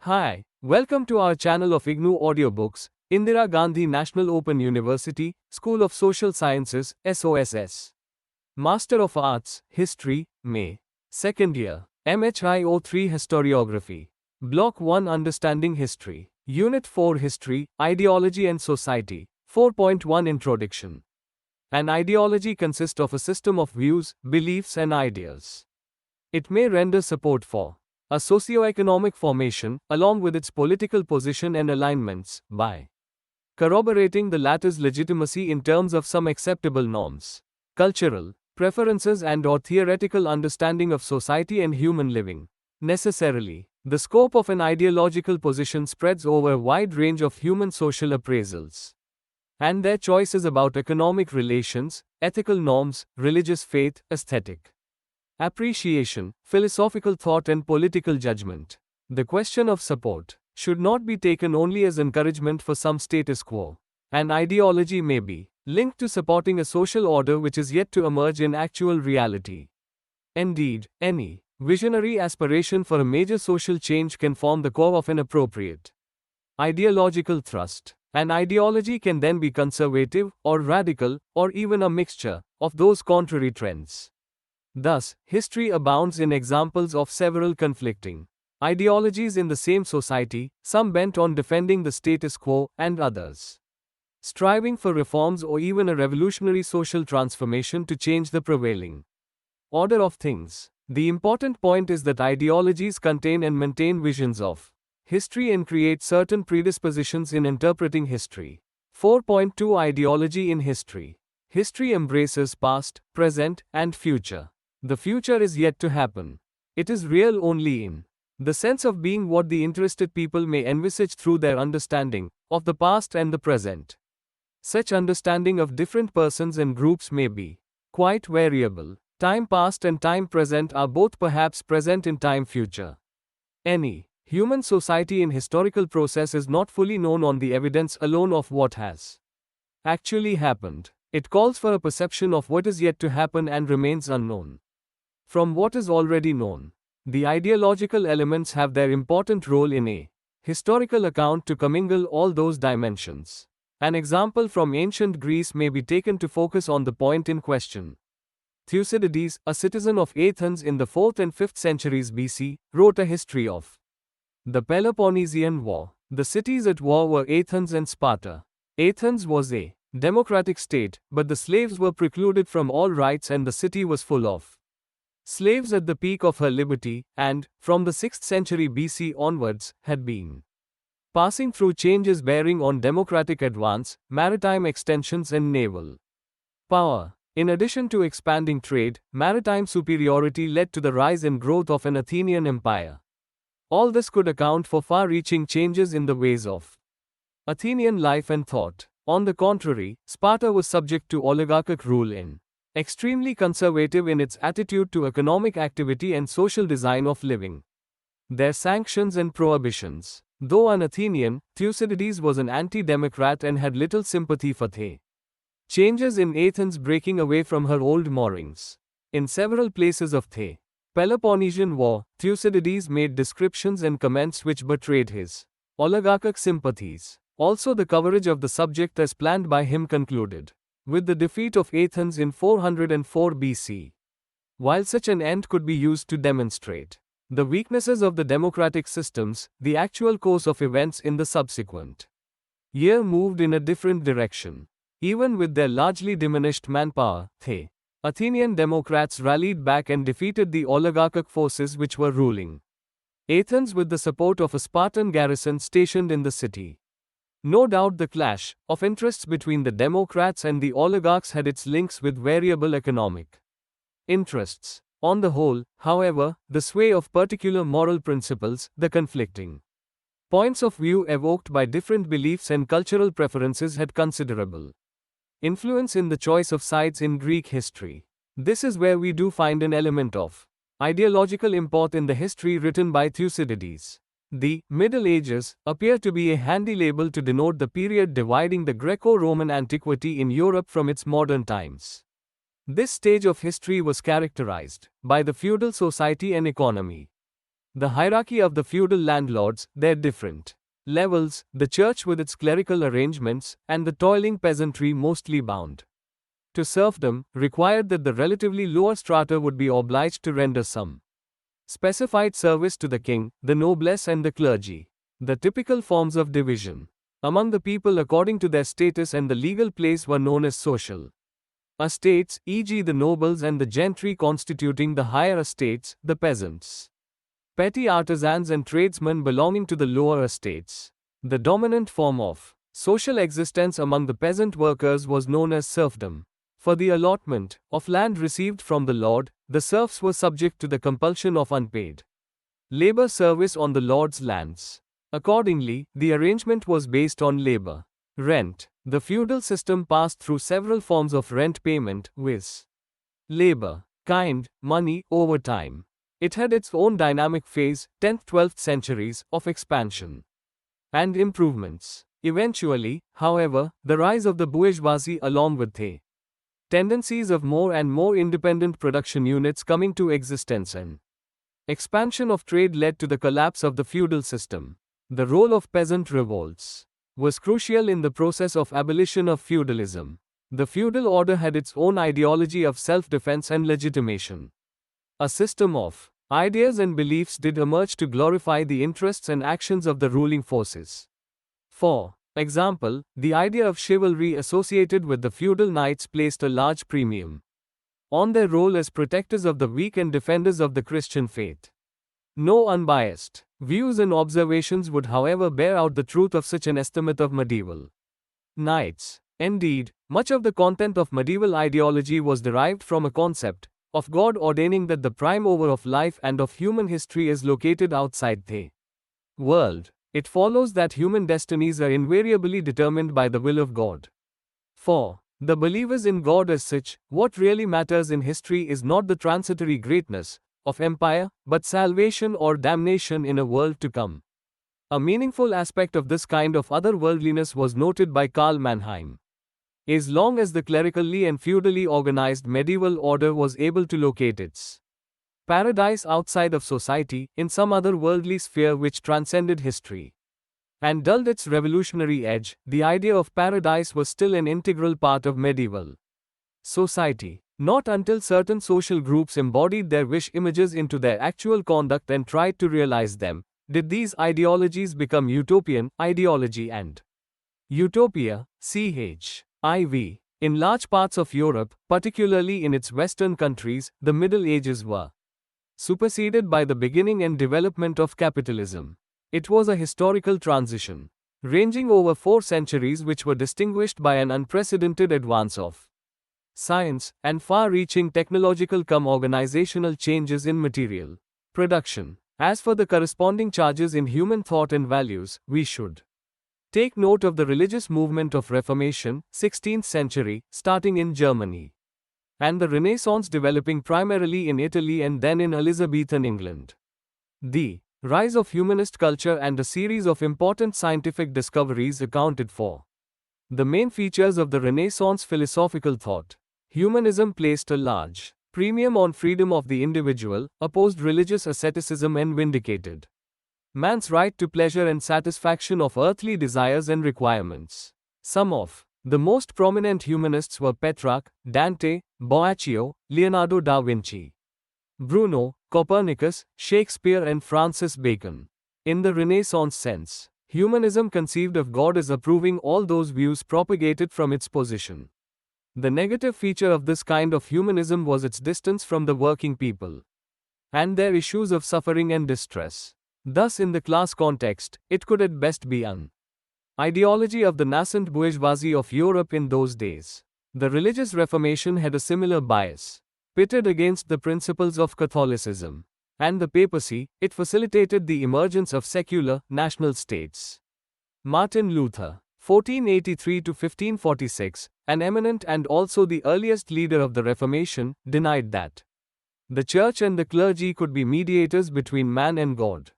Hi, welcome to our channel of IGNOU audiobooks, Indira Gandhi National Open University, School of Social Sciences, SOSS. Master of Arts, History, May. Second year, MHI-03 Historiography. Block-1 Understanding History. Unit-4 History, Ideology and Society. 4.1 Introduction. An ideology consists of a system of views, beliefs and ideas. It may render support for a socio-economic formation, along with its political position and alignments, by corroborating the latter's legitimacy in terms of some acceptable norms, cultural preferences and/or theoretical understanding of society and human living. Necessarily, the scope of an ideological position spreads over a wide range of human social appraisals and their choices about economic relations, ethical norms, religious faith, aesthetic appreciation, philosophical thought and political judgment. The question of support should not be taken only as encouragement for some status quo. An ideology may be linked to supporting a social order which is yet to emerge in actual reality. Indeed, any visionary aspiration for a major social change can form the core of an appropriate ideological thrust. An ideology can then be conservative, or radical, or even a mixture of those contrary trends. Thus, history abounds in examples of several conflicting ideologies in the same society, some bent on defending the status quo, and others striving for reforms or even a revolutionary social transformation to change the prevailing order of things. The important point is that ideologies contain and maintain visions of history and create certain predispositions in interpreting history. 4.2 Ideology in History. History embraces past, present, and future. The future is yet to happen. It is real only in the sense of being what the interested people may envisage through their understanding of the past and the present. Such understanding of different persons and groups may be quite variable. Time past and time present are both perhaps present in time future. Any human society in historical process is not fully known on the evidence alone of what has actually happened. It calls for a perception of what is yet to happen and remains unknown from what is already known. The ideological elements have their important role in a historical account to commingle all those dimensions. An example from ancient Greece may be taken to focus on the point in question. Thucydides, a citizen of Athens in the 4th and 5th centuries BC, wrote a history of the Peloponnesian War. The cities at war were Athens and Sparta. Athens was a democratic state, but the slaves were precluded from all rights and the city was full of slaves at the peak of her liberty, and, from the 6th century BC onwards, had been passing through changes bearing on democratic advance, maritime extensions and naval power. In addition to expanding trade, maritime superiority led to the rise and growth of an Athenian empire. All this could account for far-reaching changes in the ways of Athenian life and thought. On the contrary, Sparta was subject to oligarchic rule and extremely conservative in its attitude to economic activity and social design of living. Their sanctions and prohibitions. Though an Athenian, Thucydides was an anti-democrat and had little sympathy for the changes in Athens breaking away from her old moorings. In several places of the Peloponnesian War, Thucydides made descriptions and comments which betrayed his oligarchic sympathies. Also, the coverage of the subject as planned by him concluded with the defeat of Athens in 404 BC. While such an end could be used to demonstrate the weaknesses of the democratic systems, the actual course of events in the subsequent year moved in a different direction. Even with their largely diminished manpower, the Athenian democrats rallied back and defeated the oligarchic forces which were ruling Athens with the support of a Spartan garrison stationed in the city. No doubt the clash of interests between the democrats and the oligarchs had its links with variable economic interests. On the whole, however, the sway of particular moral principles, the conflicting points of view evoked by different beliefs and cultural preferences had considerable influence in the choice of sides in Greek history. This is where we do find an element of ideological import in the history written by Thucydides. The Middle Ages appear to be a handy label to denote the period dividing the Greco-Roman antiquity in Europe from its modern times. This stage of history was characterized by the feudal society and economy. The hierarchy of the feudal landlords, their different levels, the church with its clerical arrangements, and the toiling peasantry mostly bound to serfdom, required that the relatively lower strata would be obliged to render some specified service to the king, the noblesse, and the clergy. The typical forms of division among the people according to their status and the legal place were known as social estates, e.g., the nobles and the gentry constituting the higher estates, the peasants, petty artisans, and tradesmen belonging to the lower estates. The dominant form of social existence among the peasant workers was known as serfdom. For the allotment of land received from the lord, the serfs were subject to the compulsion of unpaid labor service on the lord's lands. Accordingly, the arrangement was based on labor. Rent. The feudal system passed through several forms of rent payment, viz. labor, kind, money, over time. It had its own dynamic phase, 10th-12th centuries, of expansion and improvements. Eventually, however, the rise of the bourgeoisie along with the tendencies of more and more independent production units coming to existence and expansion of trade led to the collapse of the feudal system. The role of peasant revolts was crucial in the process of abolition of feudalism. The feudal order had its own ideology of self-defense and legitimation. A system of ideas and beliefs did emerge to glorify the interests and actions of the ruling forces. For example, the idea of chivalry associated with the feudal knights placed a large premium on their role as protectors of the weak and defenders of the Christian faith. No unbiased views and observations would, however, bear out the truth of such an estimate of medieval knights. Indeed, much of the content of medieval ideology was derived from a concept of God ordaining that the prime over of life and of human history is located outside the world. It follows that human destinies are invariably determined by the will of God. For the believers in God as such, what really matters in history is not the transitory greatness of empire, but salvation or damnation in a world to come. A meaningful aspect of this kind of otherworldliness was noted by Karl Mannheim. As long as the clerically and feudally organized medieval order was able to locate its paradise outside of society, in some other worldly sphere which transcended history and dulled its revolutionary edge, the idea of paradise was still an integral part of medieval society. Not until certain social groups embodied their wish images into their actual conduct and tried to realize them, did these ideologies become utopian ideology and utopia, ch. IV. In large parts of Europe, particularly in its western countries, the Middle Ages were superseded by the beginning and development of capitalism. It was a historical transition, ranging over 4 centuries, which were distinguished by an unprecedented advance of science and far-reaching technological organizational changes in material production. As for the corresponding changes in human thought and values, we should take note of the religious movement of Reformation, 16th century, starting in Germany, and the Renaissance developing primarily in Italy and then in Elizabethan England. The rise of humanist culture and a series of important scientific discoveries accounted for the main features of the Renaissance philosophical thought. Humanism placed a large premium on freedom of the individual, opposed religious asceticism, and vindicated man's right to pleasure and satisfaction of earthly desires and requirements. Some of the most prominent humanists were Petrarch, Dante, Boccaccio, Leonardo da Vinci, Bruno, Copernicus, Shakespeare, and Francis Bacon. In the Renaissance sense, humanism conceived of God as approving all those views propagated from its position. The negative feature of this kind of humanism was its distance from the working people and their issues of suffering and distress. Thus, in the class context, it could at best be an ideology of the nascent bourgeoisie of Europe in those days. The religious Reformation had a similar bias. Pitted against the principles of Catholicism and the papacy, it facilitated the emergence of secular, national states. Martin Luther, 1483 to 1546, an eminent and also the earliest leader of the Reformation, denied that the church and the clergy could be mediators between man and God.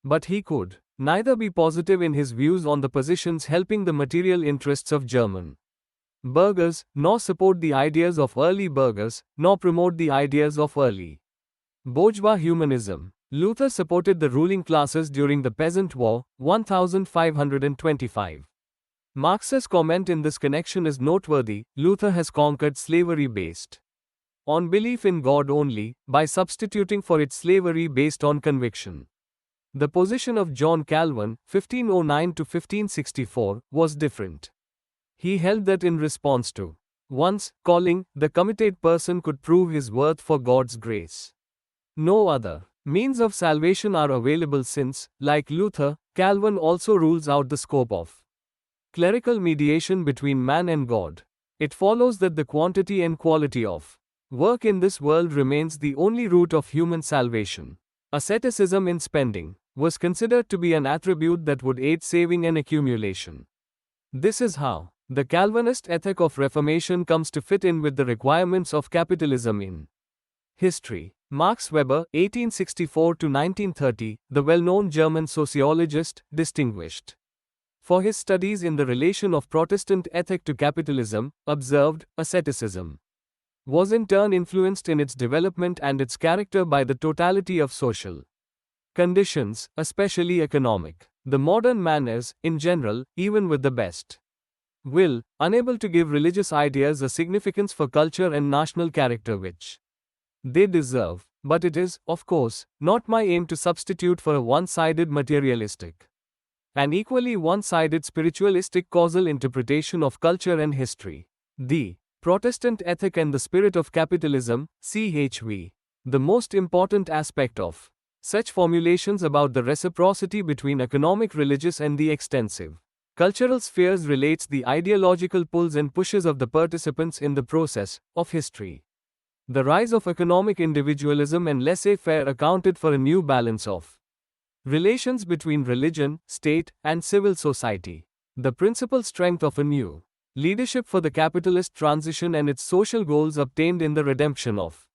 But he could neither be positive in his views on the positions helping the material interests of German burghers, nor support the ideas of early burghers, nor promote the ideas of early bourgeois humanism. Luther supported the ruling classes during the Peasant War, 1525. Marx's comment in this connection is noteworthy. Luther has conquered slavery based on belief in God only, by substituting for it slavery based on conviction. The position of John Calvin, 1509 to 1564, was different. He held that in response to once calling, the committed person could prove his worth for God's grace. No other means of salvation are available since, like Luther, Calvin also rules out the scope of clerical mediation between man and God. It follows that the quantity and quality of work in this world remains the only root of human salvation. Asceticism in spending was considered to be an attribute that would aid saving and accumulation. This is how the Calvinist ethic of Reformation comes to fit in with the requirements of capitalism in history. Max Weber, 1864 to 1930, the well-known German sociologist, distinguished for his studies in the relation of Protestant ethic to capitalism, observed, asceticism was in turn influenced in its development and its character by the totality of social conditions, especially economic. The modern man is, in general, even with the best will, unable to give religious ideas a significance for culture and national character which they deserve, but it is, of course, not my aim to substitute for a one-sided materialistic and equally one-sided spiritualistic causal interpretation of culture and history. The Protestant ethic and the spirit of capitalism, CHV. The most important aspect of such formulations about the reciprocity between economic, religious and the extensive cultural spheres relates the ideological pulls and pushes of the participants in the process of history. The rise of economic individualism and laissez-faire accounted for a new balance of relations between religion, state, and civil society. The principal strength of a new leadership for the capitalist transition and its social goals obtained in the redemption of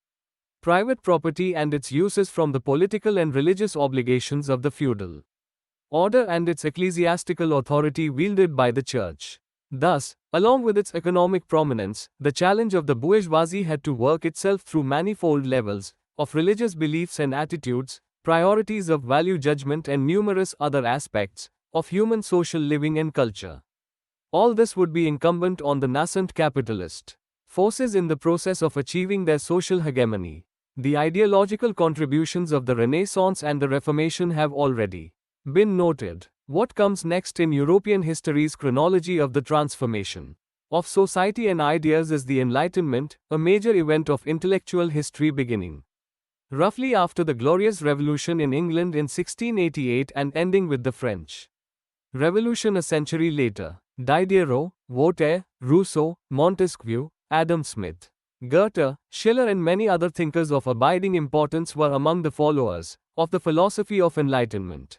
private property and its uses from the political and religious obligations of the feudal order and its ecclesiastical authority wielded by the church. Thus, along with its economic prominence, the challenge of the bourgeoisie had to work itself through manifold levels of religious beliefs and attitudes, priorities of value judgment and numerous other aspects of human social living and culture. All this would be incumbent on the nascent capitalist forces in the process of achieving their social hegemony. The ideological contributions of the Renaissance and the Reformation have already been noted. What comes next in European history's chronology of the transformation of society and ideas is the Enlightenment, a major event of intellectual history beginning roughly after the Glorious Revolution in England in 1688 and ending with the French Revolution a century later. Diderot, Voltaire, Rousseau, Montesquieu, Adam Smith, Goethe, Schiller and many other thinkers of abiding importance were among the followers of the philosophy of enlightenment.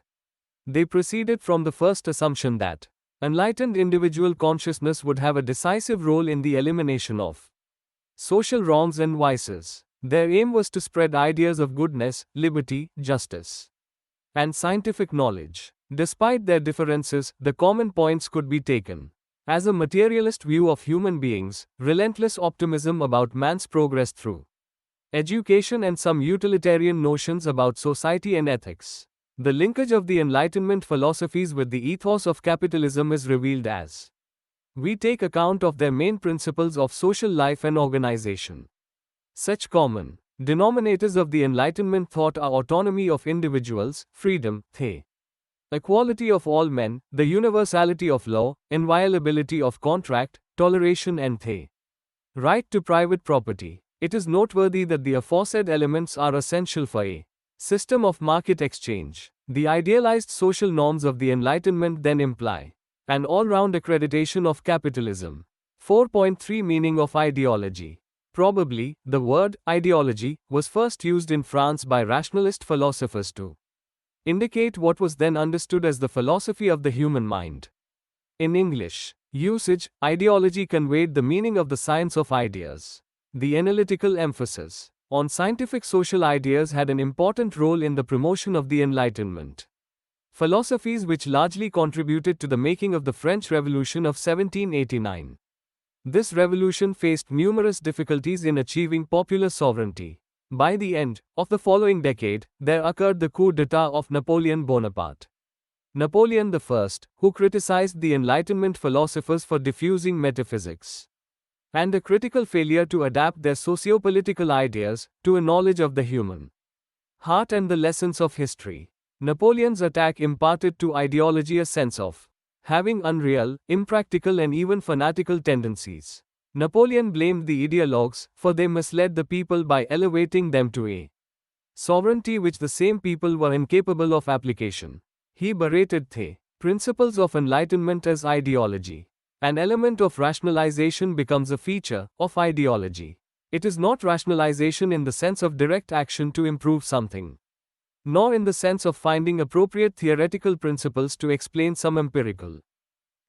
They proceeded from the first assumption that enlightened individual consciousness would have a decisive role in the elimination of social wrongs and vices. Their aim was to spread ideas of goodness, liberty, justice, and scientific knowledge. Despite their differences, the common points could be taken as a materialist view of human beings, relentless optimism about man's progress through education and some utilitarian notions about society and ethics. The linkage of the Enlightenment philosophies with the ethos of capitalism is revealed as we take account of their main principles of social life and organization. Such common denominators of the Enlightenment thought are autonomy of individuals, freedom, equality of all men, the universality of law, inviolability of contract, toleration and right to private property. It is noteworthy that the aforesaid elements are essential for a system of market exchange. The idealized social norms of the Enlightenment then imply an all-round accreditation of capitalism. 4.3 Meaning of ideology. Probably, the word ideology was first used in France by rationalist philosophers to indicate what was then understood as the philosophy of the human mind. In English usage, ideology conveyed the meaning of the science of ideas. The analytical emphasis on scientific social ideas had an important role in the promotion of the Enlightenment philosophies, which largely contributed to the making of the French Revolution of 1789. This revolution faced numerous difficulties in achieving popular sovereignty. By the end of the following decade, there occurred the coup d'etat of Napoleon Bonaparte. Napoleon I, who criticized the Enlightenment philosophers for diffusing metaphysics, and a critical failure to adapt their socio-political ideas to a knowledge of the human heart and the lessons of history. Napoleon's attack imparted to ideology a sense of having unreal, impractical and even fanatical tendencies. Napoleon blamed the ideologues, for they misled the people by elevating them to a sovereignty which the same people were incapable of application. He berated the principles of enlightenment as ideology. An element of rationalization becomes a feature of ideology. It is not rationalization in the sense of direct action to improve something, nor in the sense of finding appropriate theoretical principles to explain some empirical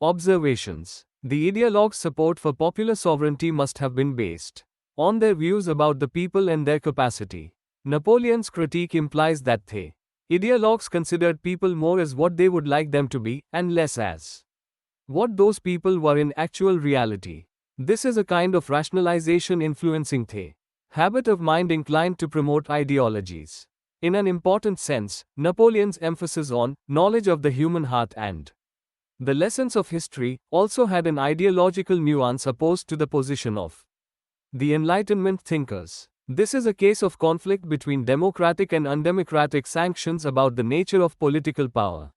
observations. The ideologues' support for popular sovereignty must have been based on their views about the people and their capacity. Napoleon's critique implies that the ideologues considered people more as what they would like them to be, and less as what those people were in actual reality. This is a kind of rationalization influencing the habit of mind inclined to promote ideologies. In an important sense, Napoleon's emphasis on knowledge of the human heart and the lessons of history also had an ideological nuance opposed to the position of the Enlightenment thinkers. This is a case of conflict between democratic and undemocratic sanctions about the nature of political power.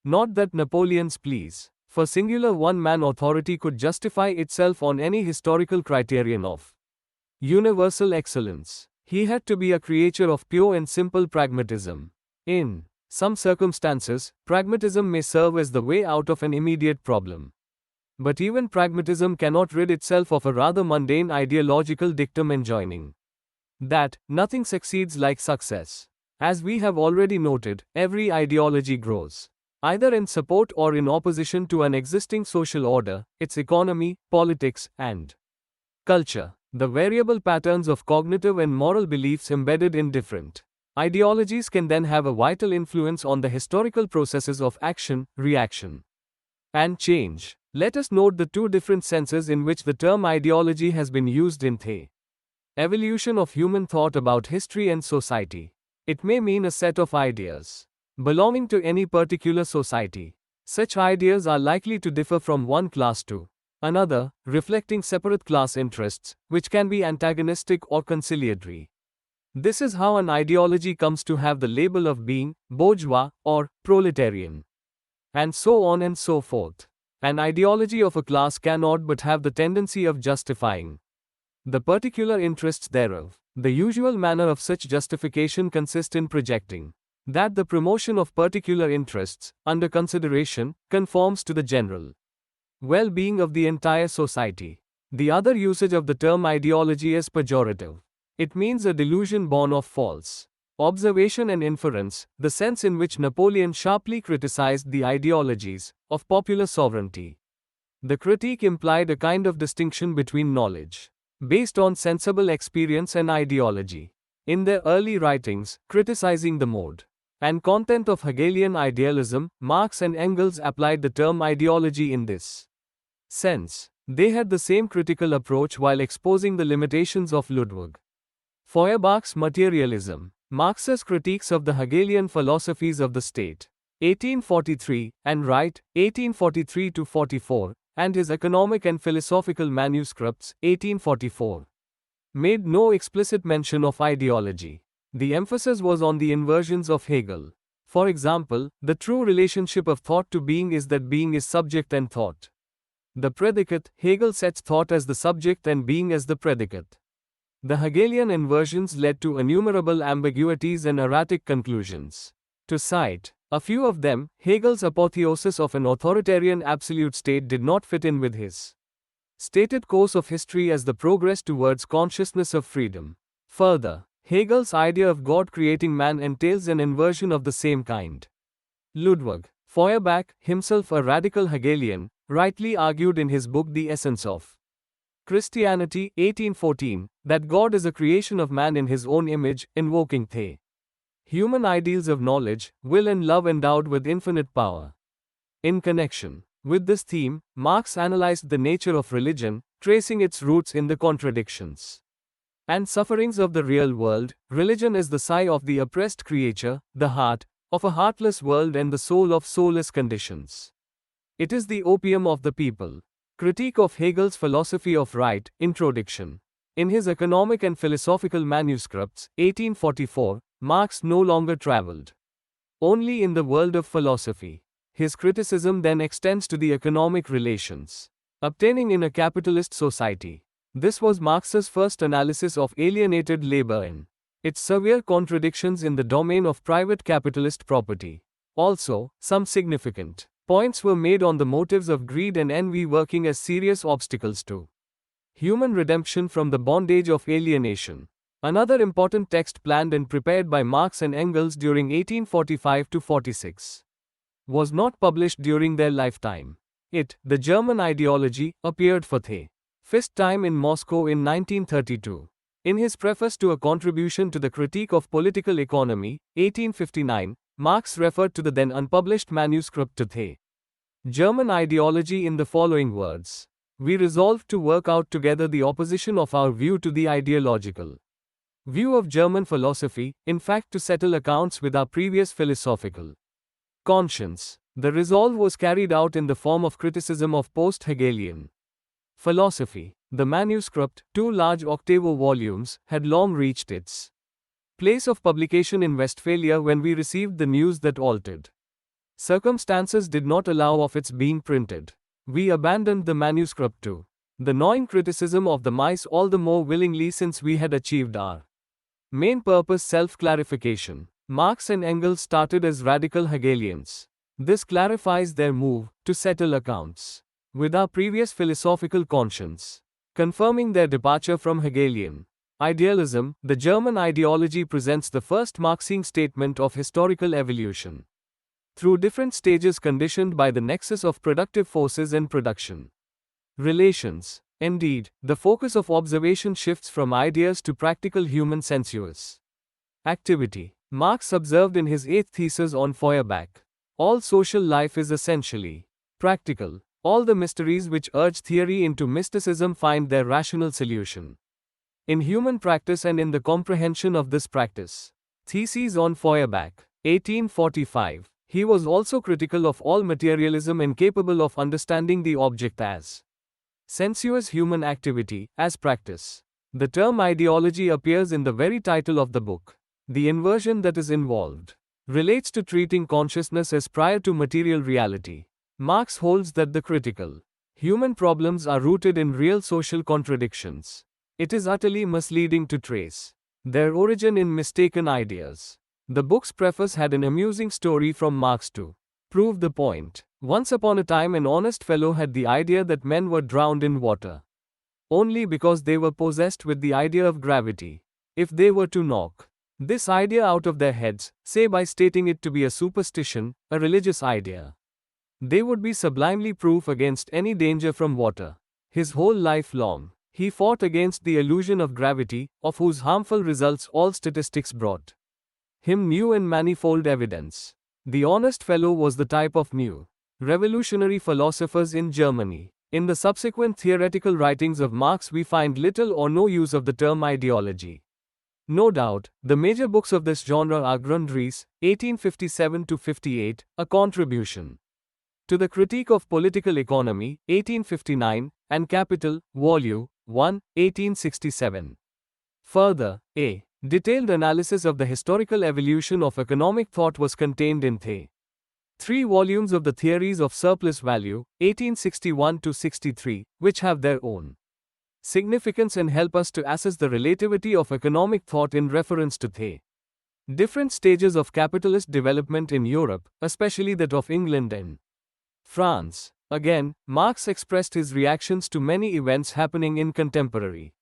Not that Napoleon's pleas for singular one-man authority could justify itself on any historical criterion of universal excellence. He had to be a creature of pure and simple pragmatism. In some circumstances, pragmatism may serve as the way out of an immediate problem. But even pragmatism cannot rid itself of a rather mundane ideological dictum enjoining that nothing succeeds like success. As we have already noted, every ideology grows either in support or in opposition to an existing social order, its economy, politics, and culture. The variable patterns of cognitive and moral beliefs embedded in different ideologies can then have a vital influence on the historical processes of action, reaction, and change. Let us note the two different senses in which the term ideology has been used in the evolution of human thought about history and society. It may mean a set of ideas belonging to any particular society. Such ideas are likely to differ from one class to another, reflecting separate class interests, which can be antagonistic or conciliatory. This is how an ideology comes to have the label of being bourgeois or proletarian, and so on and so forth. An ideology of a class cannot but have the tendency of justifying the particular interests thereof. The usual manner of such justification consists in projecting that the promotion of particular interests, under consideration, conforms to the general well-being of the entire society. The other usage of the term ideology is pejorative. It means a delusion born of false observation and inference, the sense in which Napoleon sharply criticized the ideologies of popular sovereignty. The critique implied a kind of distinction between knowledge based on sensible experience and ideology. In their early writings, criticizing the mode and content of Hegelian idealism, Marx and Engels applied the term ideology in this sense. They had the same critical approach while exposing the limitations of Ludwig Feuerbach's materialism. Marx's critiques of the Hegelian philosophies of the state, 1843, and Wright, 1843-44, and his economic and philosophical manuscripts, 1844, made no explicit mention of ideology. The emphasis was on the inversions of Hegel. For example, the true relationship of thought to being is that being is subject and thought. The predicate, Hegel sets thought as the subject and being as the predicate. The Hegelian inversions led to innumerable ambiguities and erratic conclusions. To cite a few of them, Hegel's apotheosis of an authoritarian absolute state did not fit in with his stated course of history as the progress towards consciousness of freedom. Further, Hegel's idea of God creating man entails an inversion of the same kind. Ludwig Feuerbach, himself a radical Hegelian, rightly argued in his book The Essence of Christianity, 1814, that God is a creation of man in his own image, invoking the human ideals of knowledge, will and love endowed with infinite power. In connection with this theme, Marx analyzed the nature of religion, tracing its roots in the contradictions and sufferings of the real world, religion is the sigh of the oppressed creature, the heart of a heartless world and the soul of soulless conditions. It is the opium of the people. Critique of Hegel's Philosophy of Right, Introduction. In his economic and philosophical manuscripts, 1844, Marx no longer traveled only in the world of philosophy. His criticism then extends to the economic relations obtaining in a capitalist society. This was Marx's first analysis of alienated labor and its severe contradictions in the domain of private capitalist property. Also, some significant points were made on the motives of greed and envy working as serious obstacles to human redemption from the bondage of alienation. Another important text planned and prepared by Marx and Engels during 1845–46 was not published during their lifetime. It, The German Ideology, appeared for the first time in Moscow in 1932. In his preface to a contribution to the Critique of Political Economy, 1859, Marx referred to the then unpublished manuscript to the German Ideology in the following words: "We resolved to work out together the opposition of our view to the ideological view of German philosophy, in fact to settle accounts with our previous philosophical conscience." The resolve was carried out in the form of criticism of post-Hegelian philosophy. The manuscript, 2 large octavo volumes, had long reached its place of publication in Westphalia when we received the news that altered circumstances did not allow of its being printed. We abandoned the manuscript to the gnawing criticism of the mice all the more willingly since we had achieved our main purpose, self-clarification. Marx and Engels started as radical Hegelians. This clarifies their move to settle accounts with our previous philosophical conscience, confirming their departure from Hegelian idealism. The German ideology presents the first Marxian statement of historical evolution through different stages conditioned by the nexus of productive forces and production relations. Indeed, the focus of observation shifts from ideas to practical human sensuous activity. Marx observed in his 8th thesis on Feuerbach, all social life is essentially practical. All the mysteries which urge theory into mysticism find their rational solution in human practice and in the comprehension of this practice. Theses on Feuerbach, 1845. He was also critical of all materialism incapable of understanding the object as sensuous human activity, as practice. The term ideology appears in the very title of the book. The inversion that is involved relates to treating consciousness as prior to material reality. Marx holds that the critical human problems are rooted in real social contradictions. It is utterly misleading to trace their origin in mistaken ideas. The book's preface had an amusing story from Marx to prove the point. Once upon a time, an honest fellow had the idea that men were drowned in water only because they were possessed with the idea of gravity. If they were to knock this idea out of their heads, say by stating it to be a superstition, a religious idea, they would be sublimely proof against any danger from water. His whole life long, he fought against the illusion of gravity, of whose harmful results all statistics brought him new and manifold evidence. The honest fellow was the type of new revolutionary philosophers in Germany. In the subsequent theoretical writings of Marx we find little or no use of the term ideology. No doubt, the major books of this genre are Grundrisse, 1857–58, a contribution to the Critique of Political Economy, 1859, and Capital, Vol. 1, 1867. Further, a detailed analysis of the historical evolution of economic thought was contained in the 3 volumes of the Theories of Surplus Value, 1861–63, which have their own significance and help us to assess the relativity of economic thought in reference to the different stages of capitalist development in Europe, especially that of England and France. Again, Marx expressed his reactions to many events happening in contemporary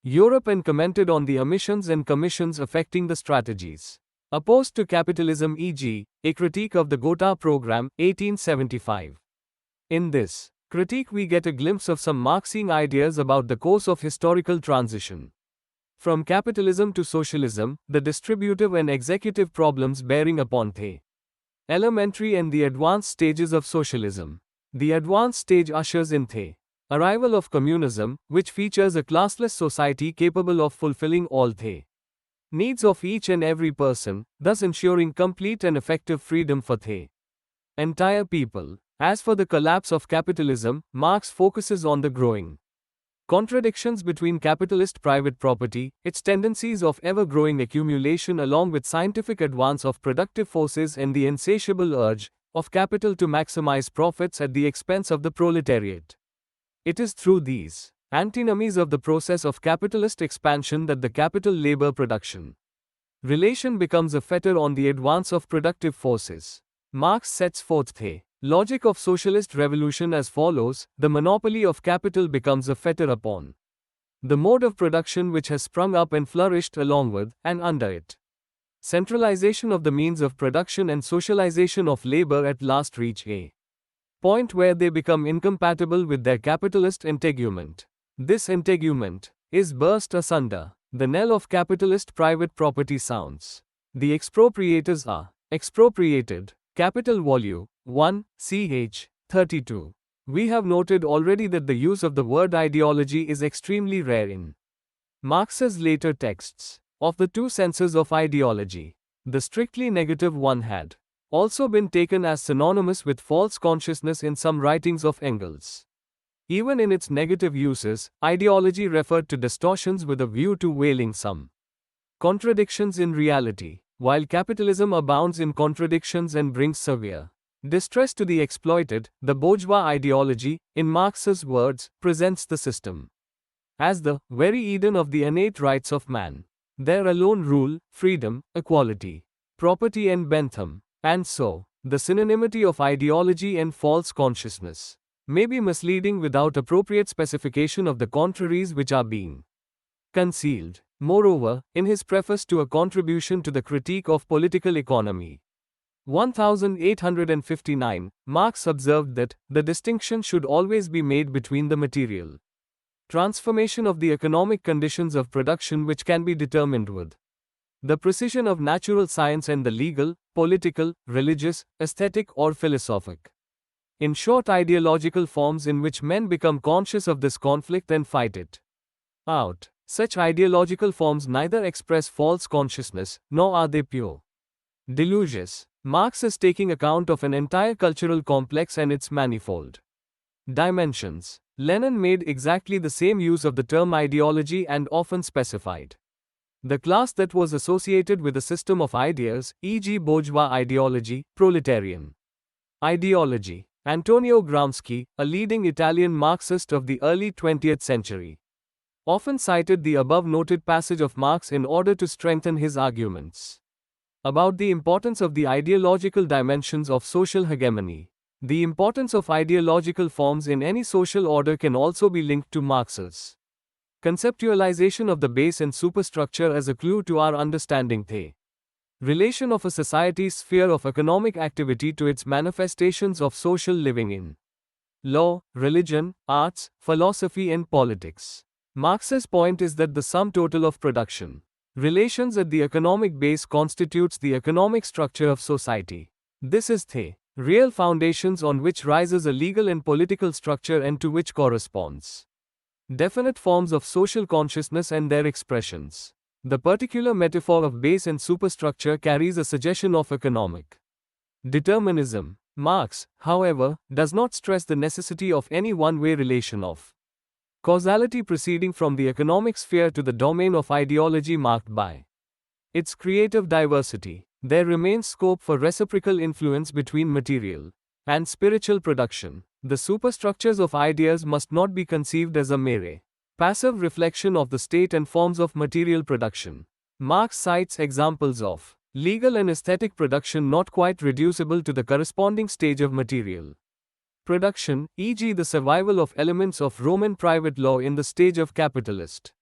Europe and commented on the omissions and commissions affecting the strategies opposed to capitalism, e.g., A Critique of the Gotha Program, 1875. In this critique we get a glimpse of some Marxian ideas about the course of historical transition from capitalism to socialism, the distributive and executive problems bearing upon the elementary and the advanced stages of socialism. The advanced stage ushers in the Arrival of communism, which features a classless society capable of fulfilling all the needs of each and every person, thus ensuring complete and effective freedom for the entire people. As for the collapse of capitalism, Marx focuses on the growing contradictions between capitalist private property, its tendencies of ever-growing accumulation along with scientific advance of productive forces and the insatiable urge of capital to maximize profits at the expense of the proletariat. It is through these antinomies of the process of capitalist expansion that the capital-labor production relation becomes a fetter on the advance of productive forces. Marx sets forth the logic of socialist revolution as follows: the monopoly of capital becomes a fetter upon the mode of production which has sprung up and flourished along with, and under it. Centralization of the means of production and socialization of labor at last reach a point where they become incompatible with their capitalist integument. This integument is burst asunder. The knell of capitalist private property sounds. The expropriators are expropriated. Capital Volume 1, ch. 32. We have noted already that the use of the word ideology is extremely rare in Marx's later texts. Of the two senses of ideology, the strictly negative one had also been taken as synonymous with false consciousness in some writings of Engels. Even in its negative uses, ideology referred to distortions with a view to veiling some contradictions in reality, while capitalism abounds in contradictions and brings severe distress to the exploited. The bourgeois ideology, in Marx's words, presents the system as the very Eden of the innate rights of man. There alone rule freedom, equality, property and Bentham. And so, the synonymity of ideology and false consciousness may be misleading without appropriate specification of the contraries which are being concealed. Moreover, in his preface to a contribution to the Critique of Political Economy, 1859, Marx observed that the distinction should always be made between the material transformation of the economic conditions of production which can be determined with the precision of natural science and the legal, political, religious, aesthetic or philosophic. In short, ideological forms in which men become conscious of this conflict and fight it out. Such ideological forms neither express false consciousness, nor are they pure delusions. Marx is taking account of an entire cultural complex and its manifold dimensions. Lenin made exactly the same use of the term ideology and often specified the class that was associated with a system of ideas, e.g., bourgeois ideology, proletarian ideology. Antonio Gramsci, a leading Italian Marxist of the early 20th century, often cited the above-noted passage of Marx in order to strengthen his arguments about the importance of the ideological dimensions of social hegemony. The importance of ideological forms in any social order can also be linked to Marx's conceptualization of the base and superstructure as a clue to our understanding the relation of a society's sphere of economic activity to its manifestations of social living in law, religion, arts, philosophy and politics. Marx's point is that the sum total of production relations at the economic base constitutes the economic structure of society. This is the real foundations on which rises a legal and political structure and to which corresponds definite forms of social consciousness and their expressions. The particular metaphor of base and superstructure carries a suggestion of economic determinism. Marx, however, does not stress the necessity of any one-way relation of causality proceeding from the economic sphere to the domain of ideology marked by its creative diversity. There remains scope for reciprocal influence between material and spiritual production. The superstructures of ideas must not be conceived as a mere passive reflection of the state and forms of material production. Marx cites examples of legal and aesthetic production not quite reducible to the corresponding stage of material production, e.g., the survival of elements of Roman private law in the stage of capitalist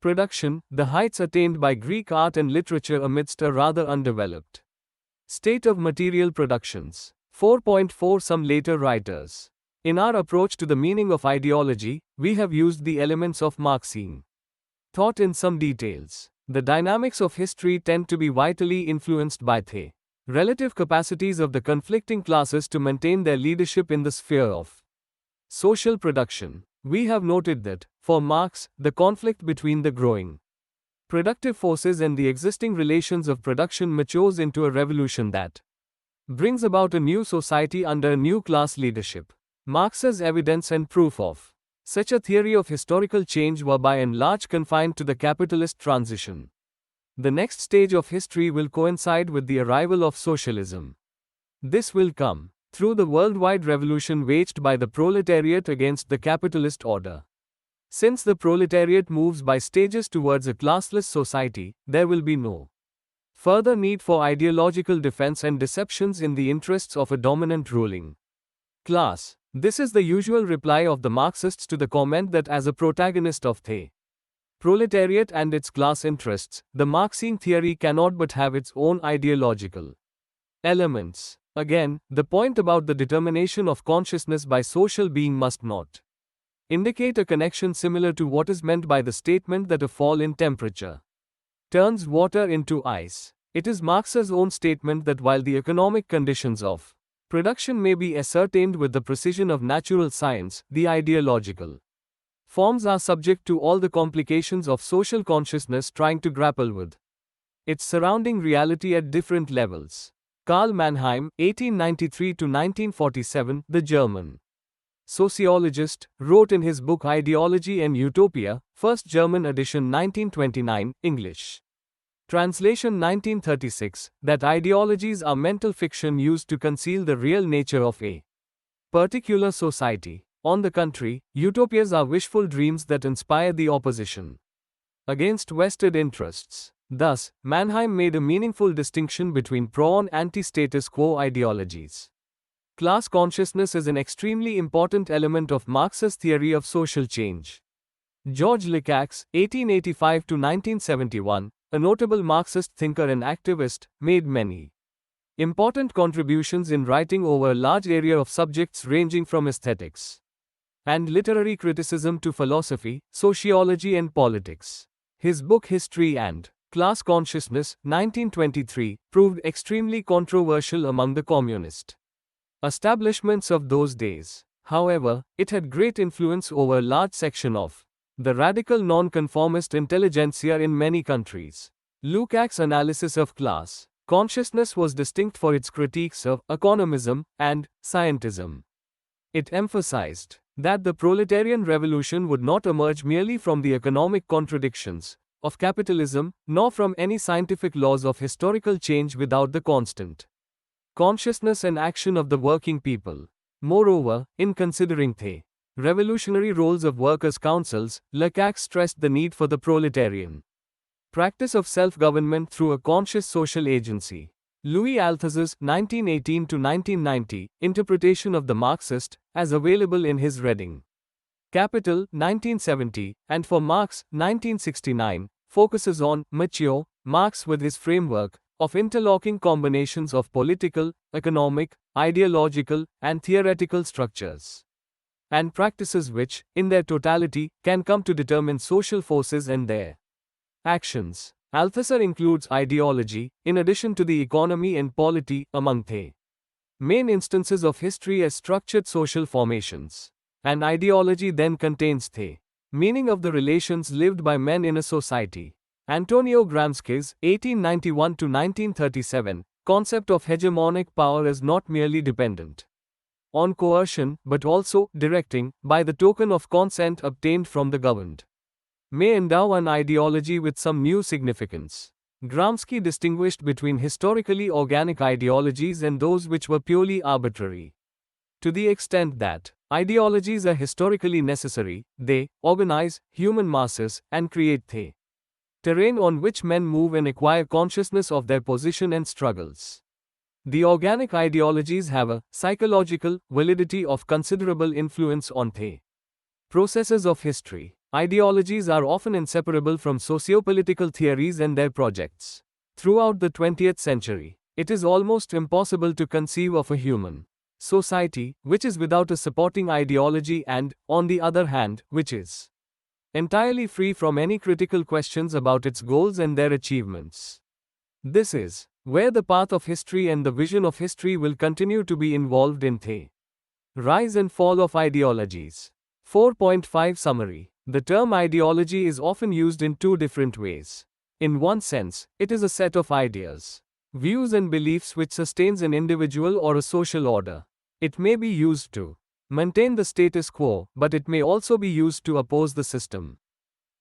production, the heights attained by Greek art and literature amidst a rather undeveloped state of material productions. 4.4 Some later writers. In our approach to the meaning of ideology, we have used the elements of Marxian thought in some details. The dynamics of history tend to be vitally influenced by the relative capacities of the conflicting classes to maintain their leadership in the sphere of social production. We have noted that, for Marx, the conflict between the growing productive forces and the existing relations of production matures into a revolution that brings about a new society under a new class leadership. Marx's evidence and proof of such a theory of historical change were by and large confined to the capitalist transition. The next stage of history will coincide with the arrival of socialism. This will come through the worldwide revolution waged by the proletariat against the capitalist order. Since the proletariat moves by stages towards a classless society, there will be no further need for ideological defense and deceptions in the interests of a dominant ruling class. This is the usual reply of the Marxists to the comment that as a protagonist of the proletariat and its class interests, the Marxian theory cannot but have its own ideological elements. Again, the point about the determination of consciousness by social being must not indicate a connection similar to what is meant by the statement that a fall in temperature turns water into ice. It is Marx's own statement that while the economic conditions of production may be ascertained with the precision of natural science, the ideological forms are subject to all the complications of social consciousness trying to grapple with its surrounding reality at different levels. Karl Mannheim, 1893–1947, the German sociologist, wrote in his book Ideology and Utopia, first German edition 1929, English translation 1936, that ideologies are mental fiction used to conceal the real nature of a particular society. On the contrary, utopias are wishful dreams that inspire the opposition against vested interests. Thus, Mannheim made a meaningful distinction between pro- and anti-status quo ideologies. Class consciousness is an extremely important element of Marx's theory of social change. George Lukács, 1885–1971, a notable Marxist thinker and activist, made many important contributions in writing over a large area of subjects ranging from aesthetics and literary criticism to philosophy, sociology and politics. His book History and Class Consciousness, 1923, proved extremely controversial among the communist establishments of those days. However, it had great influence over a large section of the radical nonconformist intelligentsia in many countries. Lukács' analysis of class consciousness was distinct for its critiques of economism and scientism. It emphasized that the proletarian revolution would not emerge merely from the economic contradictions of capitalism, nor from any scientific laws of historical change without the constant consciousness and action of the working people. Moreover, in considering the revolutionary roles of workers' councils, Lukács stressed the need for the proletarian practice of self-government through a conscious social agency. Louis Althusser's 1918–1990 interpretation of the Marxist, as available in his Reading Capital, 1970, and for Marx, 1969, focuses on mature Marx with his framework of interlocking combinations of political, economic, ideological, and theoretical structures and practices which, in their totality, can come to determine social forces and their actions. Althusser includes ideology, in addition to the economy and polity, among the main instances of history as structured social formations. And ideology then contains the meaning of the relations lived by men in a society. Antonio Gramsci's 1891–1937 concept of hegemonic power is not merely dependent on coercion, but also directing, by the token of consent obtained from the governed, may endow an ideology with some new significance. Gramsci distinguished between historically organic ideologies and those which were purely arbitrary. To the extent that ideologies are historically necessary, they organize human masses and create the terrain on which men move and acquire consciousness of their position and struggles. The organic ideologies have a psychological validity of considerable influence on the processes of history. Ideologies are often inseparable from sociopolitical theories and their projects. Throughout the 20th century, it is almost impossible to conceive of a human society which is without a supporting ideology and, on the other hand, which is entirely free from any critical questions about its goals and their achievements. This is where the path of history and the vision of history will continue to be involved in the rise and fall of ideologies. 4.5 Summary. The term ideology is often used in two different ways. In one sense, it is a set of ideas, views and beliefs which sustains an individual or a social order. It may be used to maintain the status quo, but it may also be used to oppose the system.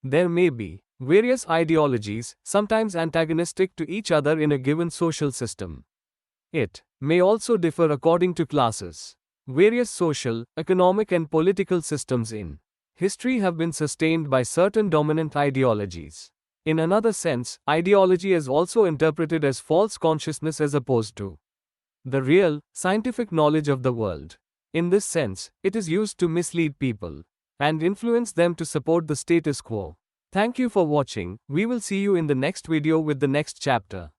There may be various ideologies, sometimes antagonistic to each other in a given social system. It may also differ according to classes. Various social, economic and political systems in history have been sustained by certain dominant ideologies. In another sense, ideology is also interpreted as false consciousness as opposed to the real, scientific knowledge of the world. In this sense, it is used to mislead people and influence them to support the status quo. Thank you for watching. We will see you in the next video with the next chapter.